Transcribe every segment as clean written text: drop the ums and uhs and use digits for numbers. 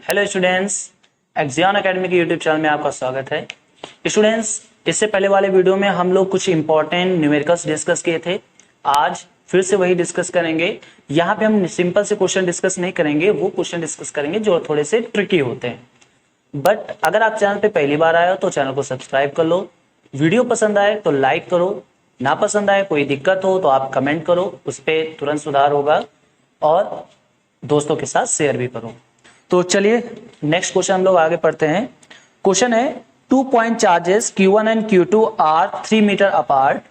Hello students, एक्जियन academy के YouTube channel में आपका स्वागत है। स्टूडेंट्स, इससे पहले वाले वीडियो में हम लोग कुछ इंपॉर्टेंट न्यूमेरिकल्स डिस्कस किए थे। आज फिर से वही डिस्कस करेंगे। यहाँ पे हम सिंपल से क्वेश्चन डिस्कस नहीं करेंगे, वो क्वेश्चन डिस्कस करेंगे जो थोड़े से ट्रिकी होते हैं। बट अगर आप चैनल पे पहली बार आए हो तो चैनल को सब्सक्राइब कर लो। वीडियो पसंद आए तो लाइक करो, ना पसंद आए कोई दिक्कत हो तो आप कमेंट करो, उस पर तुरंत सुधार होगा और दोस्तों के साथ शेयर भी करो। तो चलिए नेक्स्ट क्वेश्चन हम लोग आगे पढ़ते हैं। क्वेश्चन है 2 point charges Q1 and Q2 are 3 meter apart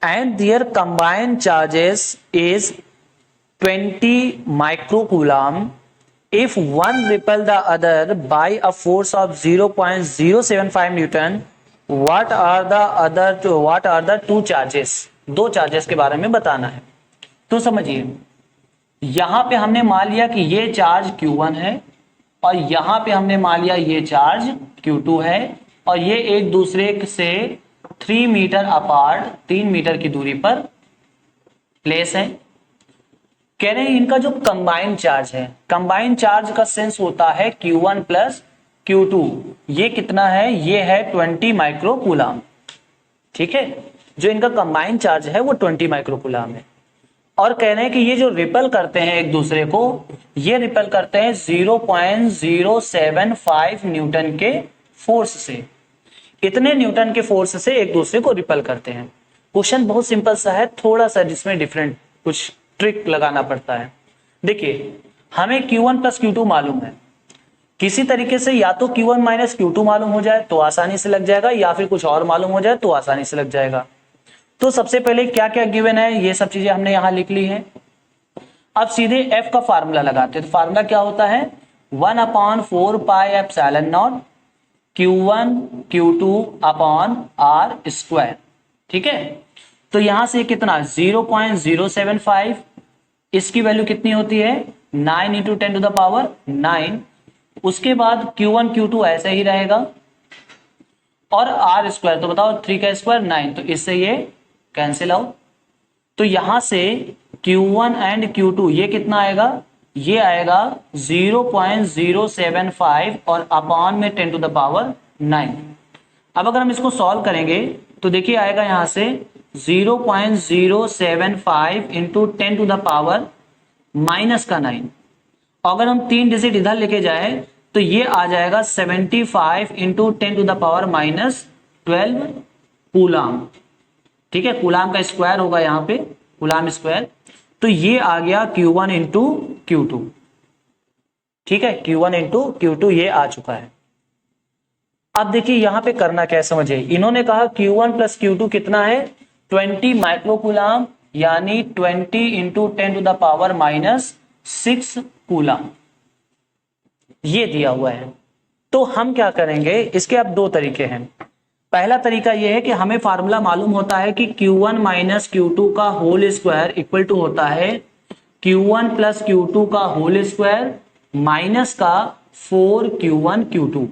and their combined charges is 20 microcoulomb. If one repel the other by a force of 0.075 Newton, what are the two charges? दो charges के बारे में बताना है। तो समझिए, यहां पे हमने मान लिया कि ये चार्ज Q1 है और यहां पे हमने मान लिया ये चार्ज Q2 है और ये एक दूसरे से 3 मीटर अपार्ट, 3 मीटर की दूरी पर प्लेस है। कह रहे हैं इनका जो कंबाइंड चार्ज है, कंबाइंड चार्ज का सेंस होता है Q1 प्लस Q2। ये कितना है? ये है 20 माइक्रोकूलम। ठीक है, जो इनका कंबाइंड चार्ज है वो 20 माइक्रोकूलम है। और कह रहे हैं कि ये जो रिपेल करते हैं एक दूसरे को, ये रिपेल करते हैं 0.075 न्यूटन के फोर्स से। इतने न्यूटन के फोर्स से एक दूसरे को रिपेल करते हैं। क्वेश्चन बहुत सिंपल सा है, थोड़ा सा जिसमें डिफरेंट कुछ ट्रिक लगाना पड़ता है। देखिए, हमें Q1 प्लस Q2 मालूम है। किसी तरीके से या तो Q1 माइनस Q2 मालूम हो जाए तो आसानी से लग जाएगा, या फिर कुछ और मालूम हो जाए तो आसानी से लग जाएगा। तो सबसे पहले क्या क्या गिवन है ये सब चीजें हमने यहां लिख ली है। अब सीधे F का फार्मूला लगाते हैं। तो फार्मूला क्या होता है? 1/4 pi epsilon not Q1 Q2 upon R square. ठीक है, तो यहां से कितना 0.075, इसकी वैल्यू कितनी होती है 9 इंटू 10 टू द पावर 9। उसके बाद Q1 Q2 ऐसे ही रहेगा और R स्क्वायर, तो बताओ 3 का स्क्वायर 9, तो इससे ये कैंसिल आउट। तो यहां से Q1 एंड Q2 ये कितना आएगा? ये आएगा 0.075 और अपॉन में 10 टू द पावर 9। अब अगर हम इसको सॉल्व करेंगे तो देखिए आएगा यहां से 0.075 into 10 to the power minus का 9। अगर हम 3 डिजिट इधर लेके जाए तो ये आ जाएगा 75 into 10 to the power minus 12 coulomb. ठीक है, कूलाम का स्क्वायर होगा यहाँ पे, कूलाम स्क्वायर। तो ये आ गया Q1 इंटू Q2। ठीक है, Q1 इंटू Q2 ये आ चुका है। अब देखिए यहां पे करना क्या है, समझिए। इन्होंने कहा Q1 प्लस Q2 कितना है 20 माइक्रोकूलम, यानी 20 into 10 to the power minus 6 coulomb, ये दिया हुआ है। तो हम क्या करेंगे, इसके अब दो तरीके हैं। पहला तरीका यह है कि हमें फार्मूला मालूम होता है कि Q1 माइनस Q2 का होल स्क्वायर इक्वल टू होता है Q1 प्लस Q2 का होल स्क्वायर माइनस का 4Q1 Q2।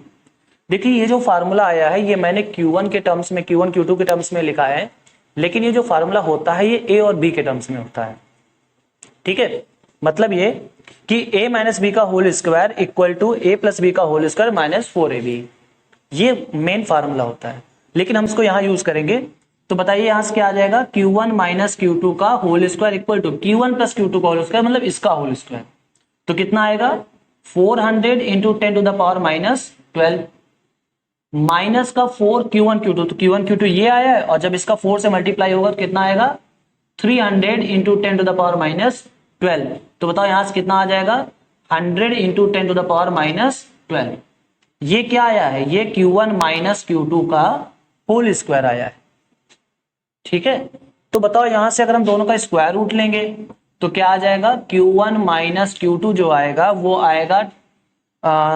देखिए ये जो फार्मूला आया है ये मैंने Q1 के टर्म्स में, Q1 Q2 के टर्म्स में लिखा है, लेकिन ये जो फार्मूला होता है ये A और B के टर्म्स में होता है। ठीक है, मतलब ये कि A माइनस बी का whole square equal to A plus B का होल स्क्वायर माइनस 4AB, ये मेन फार्मूला होता है। लेकिन हम इसको यहां यूज करेंगे तो बताइए यहां से क्या आ जाएगा? Q1 माइनस Q2 का whole square equal to Q1 plus Q2 का होल स्क्वायर, मतलब इसका होल स्क्वायर। तो कितना आएगा 400 into 10 to the power minus 12 minus का 4Q1 Q2, तो Q1 Q2 ये आया है और जब इसका 4 से मल्टीप्लाई होगा तो कितना आएगा 300 into 10 to the power minus 12। तो बताओ यहां से कितना आ जाएगा 100 into 10 to the power minus 12। ये क्या आया है? ये Q1 माइनस Q2 का होल स्क्वायर आया है। ठीक है, तो बताओ यहां से अगर हम दोनों का स्क्वायर रूट लेंगे तो क्या आ जाएगा? Q1 माइनस Q2 जो आएगा वो आएगा,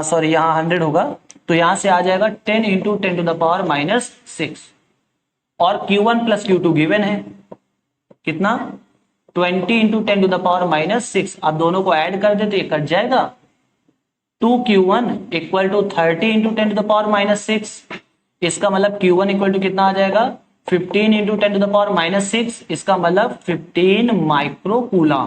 सॉरी यहां 100 होगा, तो यहां से आ जाएगा 10 into 10 to the power minus 6। और Q1 प्लस Q2 गिवन है कितना 20 into 10 to the power minus 6। अब दोनों को ऐड कर दे तो ये कट जाएगा, 2Q1 equal to 30 into 10 to the power minus 6। इसका मतलब Q1 इक्वल टू कितना आ जाएगा 15 into 10 to the power minus 6, इसका मतलब 15 माइक्रोकूलम।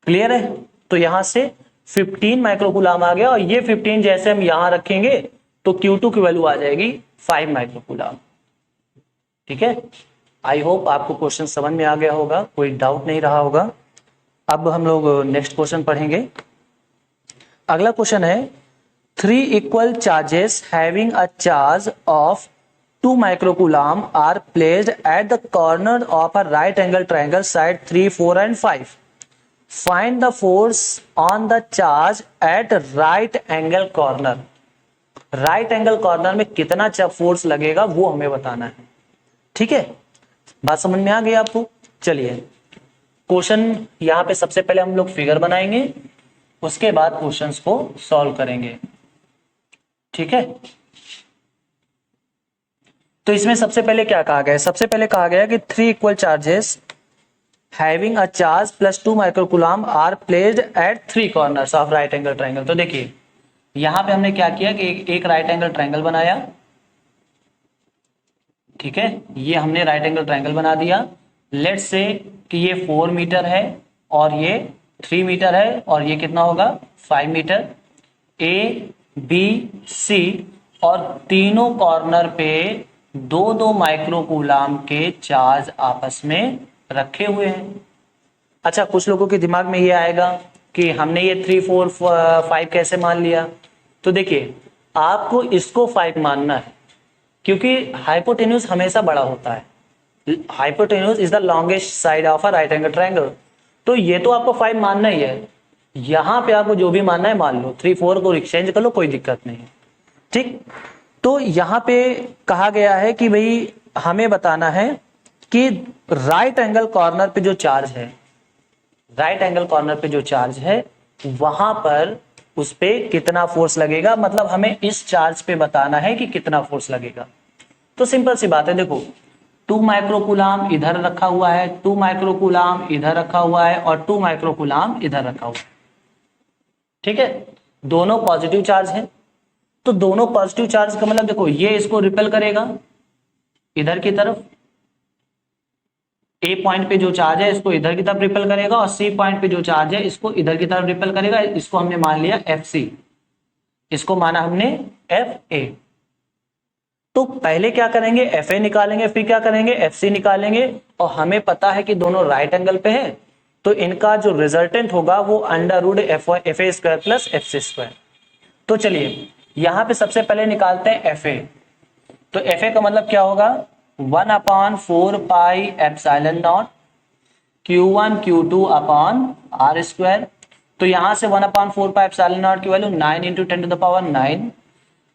क्लियर है? तो यहां से 15 माइक्रोकूलाम आ गया, और ये 15 जैसे हम यहां रखेंगे तो Q2 की वैल्यू आ जाएगी 5 माइक्रोकूलाम। ठीक है, आई होप आपको क्वेश्चन समझ में आ गया होगा, कोई डाउट नहीं रहा होगा। अब हम लोग नेक्स्ट क्वेश्चन पढ़ेंगे। अगला क्वेश्चन है, 3 equal charges having a charge of 2 microcoulomb are placed at the corner of a right angle triangle side 3, 4 and 5. Find the force on the charge at right angle corner. Right angle corner में कितना force लगेगा वो हमें बताना है। ठीक है, बात समझ में आ गई आपको? चलिए क्वेश्चन यहां पे सबसे पहले हम लोग फिगर बनाएंगे, उसके बाद क्वेश्चंस को सॉल्व करेंगे। ठीक है, तो इसमें सबसे पहले क्या कहा गया है? सबसे पहले कहा गया कि 3 equal charges having a charge plus 2 microcoulomb are placed at 3 corners of right angle triangle. तो देखिए यहां पे हमने क्या किया कि एक राइट एंगल ट्रायंगल बनाया। ठीक है, ये हमने राइट एंगल ट्रायंगल बना दिया। लेट्स से कि ये 4 मीटर है और ये 3 मीटर है, और ये कितना होगा 5 मीटर। ए बी सी और तीनों कॉर्नर पे 2-2 माइक्रोकूलाम के चार्ज आपस में रखे हुए हैं। अच्छा, कुछ लोगों के दिमाग में ये आएगा कि हमने ये 3, 4, 5 कैसे मान लिया? तो देखिए आपको इसको 5 मानना है, क्योंकि हाइपोटेन्यूज हमेशा बड़ा होता है। Hypotenuse is the longest side of a right angle triangle. तो ये तो आपको 5 मानना ही है। यहां पे आपको जो भी मानना है मान लो, 3, 4 को एक्सचेंज कर लो, कोई दिक्कत नहीं है। ठीक, तो यहां पे कहा गया है कि भाई हमें बताना है कि राइट एंगल कॉर्नर पे जो चार्ज है, राइट एंगल कॉर्नर पे जो चार्ज है वहां पर उस पे कितना फोर्स लगेगा। मतलब हमें इस चार्ज पे बताना है कि कितना फोर्स लगेगा। तो सिंपल सी बात है, देखो 2 माइक्रोकूलाम इधर रखा हुआ है, 2 माइक्रोकूलाम इधर रखा हुआ है, और 2 माइक्रोकूलाम इधर रखा हुआ है। ठीक है, दोनों पॉजिटिव चार्ज है। तो दोनों पॉजिटिव चार्ज का मतलब देखो ये इसको रिपेल करेगा इधर की तरफ, ए पॉइंट पे जो चार्ज है इसको इधर की तरफ रिपेल करेगा, और सी पॉइंट पे जो चार्ज है इसको इधर की तरफ रिपेल करेगा। इसको हमने मान लिया एफ सी, इसको माना हमने एफ ए। तो पहले क्या करेंगे, एफ ए निकालेंगे, फिर क्या करेंगे, एफ सी निकालेंगे। और हमें पता है कि दोनों राइट एंगल पे है, तो इनका जो रिजल्टेंट होगा वो under root F A square plus F C square. तो चलिए यहां पे सबसे पहले निकालते हैं एफ ए। तो एफ ए का मतलब क्या होगा, 1/4 pi epsilon not Q1 Q2 upon R square. तो यहां से 1/4 पाई एप्सिलॉन नॉट की वैल्यू 9 × 10⁻⁹।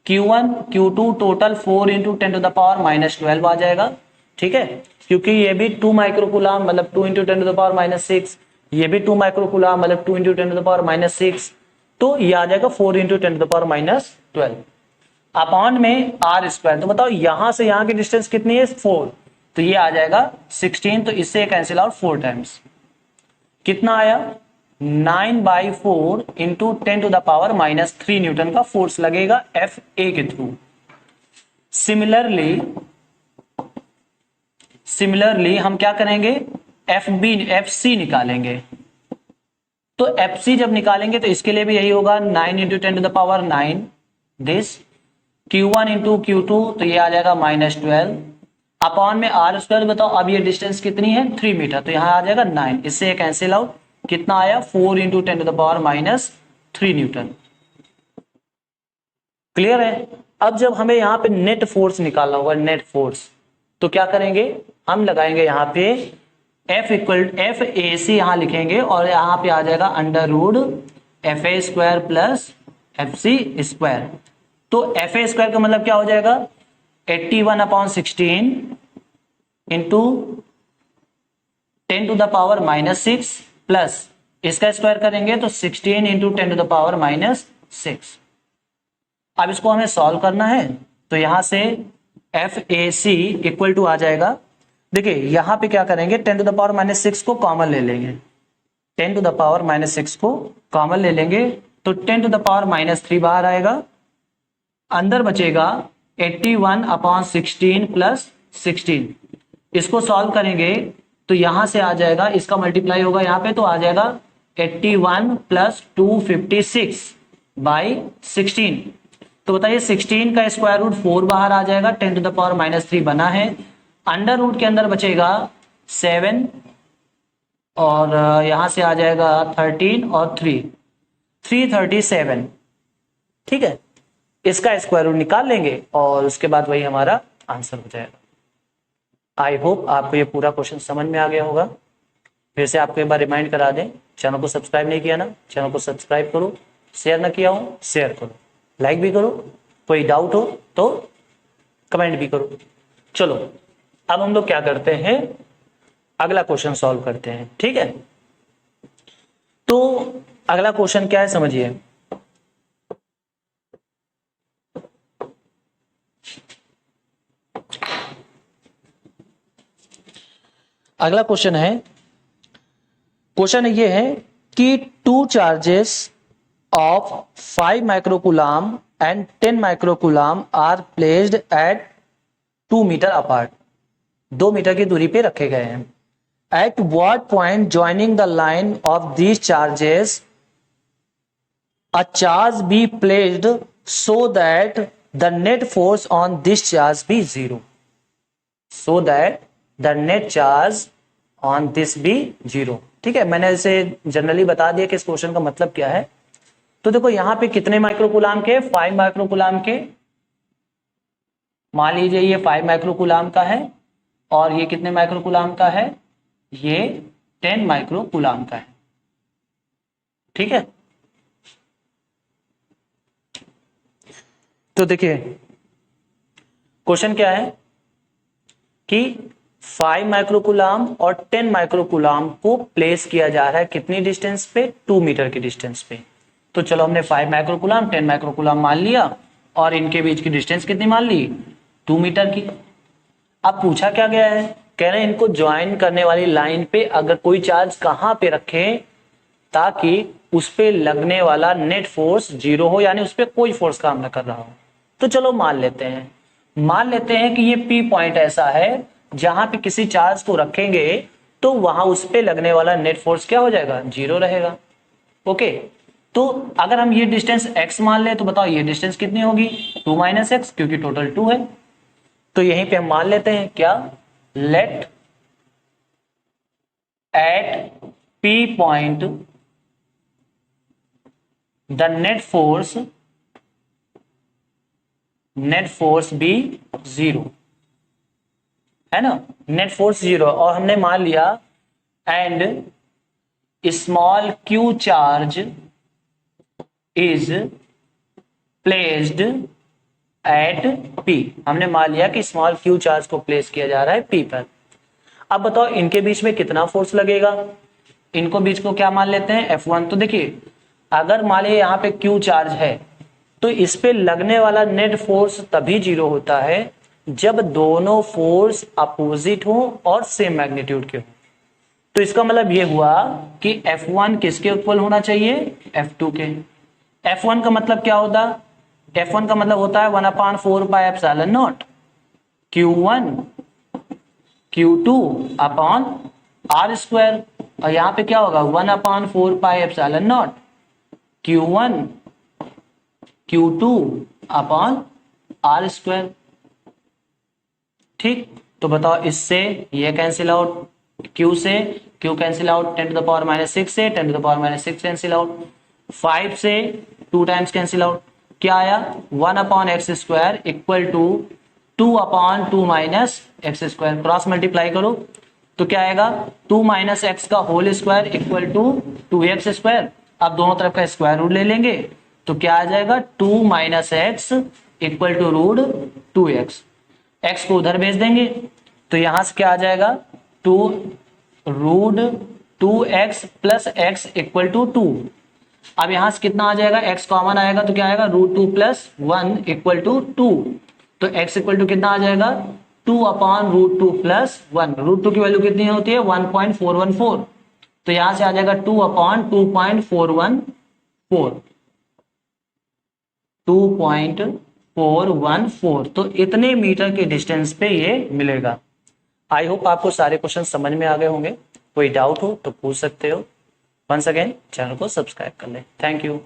Q1 Q2 टोटल 4 × 10⁻⁻12 आ जाएगा। ठीक है, क्योंकि ये भी 2 माइक्रोकूलाम मतलब 2 × 10⁻⁻6, ये भी 2 माइक्रोकूलाम मतलब 2 × 10⁻⁻6। तो ये आ जाएगा 4 × 10⁻12 अपॉन में आर स्क्वायर। तो बताओ यहां से यहां की डिस्टेंस कितनी है, 4, तो ये आ जाएगा 16। तो इससे कैंसिल आउट 4 टाइम्स, कितना आया 9/4 × 10⁻³ न्यूटन का फोर्स लगेगा एफ ए के थ्रू। सिमिलरली हम क्या करेंगे, एफ सी निकालेंगे। तो एफ सी जब निकालेंगे तो इसके लिए भी यही होगा 9 × 10⁻⁹ दिस। Q1 × Q2 तो ये आ जाएगा -12 अपॉन में आर स्क्वायर। बताओ अब ये डिस्टेंस कितनी है, 3 मीटर, तो यहां आ जाएगा 9। इससे ये कैंसिल आउट, कितना आया 4 × 10⁻³ न्यूटन। क्लियर है? अब जब हमें यहाँ पे नेट फोर्स निकालना होगा, नेट फोर्स, तो क्या करेंगे, हम लगाएंगे यहाँ पे एफ ए सी यहां लिखेंगे, और यहां पे आ जाएगा under root F A square plus F C square. तो एफ ए स्क्वायर का मतलब क्या हो जाएगा, 81/16 इंटू 10⁻⁻6 प्लस इसका स्क्वायर करेंगे तो 16 × 10⁻⁻6। अब इसको हमें सॉल्व करना है, तो यहां से F A C equal to आ जाएगा, देखिए यहां पे क्या करेंगे, 10⁻⁻6 को कॉमन ले लेंगे, 10⁻⁻6 को कॉमन ले लेंगे, तो 10⁻³ बाहर आएगा, अंदर बचेगा 81/16 प्लस 16। इसको सॉल्व करेंगे तो यहां से आ जाएगा, इसका मल्टीप्लाई होगा यहाँ पे, तो आ जाएगा 81 प्लस 256 बाई 16। तो बताइए 16 का स्क्वायर रूट 4 बाहर आ जाएगा, 10 टू द पावर -3 बना है। अंडर रूट के अंदर बचेगा 7 और यहां से आ जाएगा 13 और 337। ठीक है, इसका स्क्वायर रूट निकाल लेंगे और उसके बाद वही हमारा आंसर हो जाएगा। आई होप आपको ये पूरा क्वेश्चन समझ में आ गया होगा। फिर से आपको एक बार रिमाइंड करा दें, चैनल को सब्सक्राइब नहीं किया ना, चैनल को सब्सक्राइब करो, शेयर ना किया हो शेयर करो, लाइक भी करो, कोई डाउट हो तो कमेंट भी करो। चलो अब हम लोग क्या करते हैं, अगला क्वेश्चन सॉल्व करते हैं। ठीक है, तो अगला क्वेश्चन क्या है समझिए। अगला क्वेश्चन है, क्वेश्चन ये है कि 2 charges of 5 microcoulomb and 10 microcoulomb are placed at 2 meter apart, 2 metre की दूरी पे रखे गए हैं। At what point joining the line of these charges a charge be placed so that the net force on this charge be 0, so that the net charge on this be 0। ठीक है, मैंने इसे जनरली बता दिया कि इस question का मतलब क्या है। तो देखो यहां पे कितने माइक्रोकूलाम के, 5 माइक्रोकूलाम के। मान लीजिए ये 5 माइक्रोकूलाम का है और ये कितने माइक्रोकूलाम का है, ये 10 माइक्रोकूलाम का है। ठीक है, तो देखिए क्वेश्चन क्या है कि 5 माइक्रोकूलाम और 10 माइक्रोकूलाम को प्लेस किया जा रहा है कितनी डिस्टेंस पे, 2 मीटर की डिस्टेंस पे। तो चलो हमने 5 माइक्रोकूलाम 10 माइक्रोकूलाम मान लिया और इनके बीच की डिस्टेंस कितनी मान ली, 2 मीटर की। अब पूछा क्या गया है, कह रहे हैं इनको ज्वाइन करने वाली लाइन पे अगर कोई चार्ज कहां पे रखें ताकि उस पे लगने वाला नेट फोर्स 0 हो, यानी उस पे कोई फोर्स काम न कर रहा हो। तो चलो मान लेते हैं कि ये P पॉइंट ऐसा है जहां पे किसी चार्ज को रखेंगे तो वहां उस पे लगने वाला नेट फोर्स क्या हो जाएगा, 0 रहेगा। ओके, तो अगर हम ये डिस्टेंस x मान ले तो बताओ ये डिस्टेंस कितनी होगी, 2 - x, क्योंकि टोटल 2 है। तो यहीं पे हम मान लेते हैं क्या, let at P point the net force be 0, है ना, नेट फोर्स 0। और हमने मान लिया and small q charge is placed at P। हमने मान लिया कि स्मॉल q चार्ज को प्लेस किया जा रहा है P पर। अब बताओ इनके बीच में कितना फोर्स लगेगा, इनको बीच को क्या मान लेते हैं, F1। तो देखिए अगर मान लिया यहाँ पे q चार्ज है तो इस पे लगने वाला नेट फोर्स तभी 0 होता है जब दोनों फोर्स अपोजिट हो और सेम मैग्नीट्यूड के हो। तो इसका मतलब ये हुआ कि F1 किसके इक्वल होना चाहिए, F2 के। F1 का मतलब क्या होता, F1 का मतलब होता है 1/4 pi epsilon not Q1 Q2 upon R square. और यहाँ पे क्या होगा 1/4 pi epsilon not Q1 Q2 upon R square. ठीक, तो बताओ इससे ये कैंसिल आउट, Q से Q cancel out, 10 to the power -6 से 10 to the power -6 cancel out, 5 से 2 टाइम्स कैंसिल आउट। क्या आया 1/x square equal to 2/2 - x square. Cross multiply करो तो क्या आएगा 2 - x का whole square equal to 2x square. अब दोनों तरफ का स्क्वायर रूट ले लेंगे तो क्या आ जाएगा 2 - x equal to root 2x। x को उधर भेज देंगे तो यहां से क्या आ जाएगा 2 root 2x plus x equal to 2। अब यहां से कितना आ जाएगा, x कॉमन आएगा तो क्या आएगा √2 + 1 इक्वल टू 2। तो x इक्वल टू कितना आ जाएगा 2/√2 + 1। √2 की वैल्यू कितनी होती है 1.414। तो यहां से आ जाएगा 2/2.414, 2.414। तो इतने मीटर के डिस्टेंस पे ये मिलेगा। आई होप आपको सारे क्वेश्चन समझ में आ गए होंगे। कोई डाउट हो तो पूछ सकते हो। वंस अगेन चैनल को सब्सक्राइब कर ले। Thank you.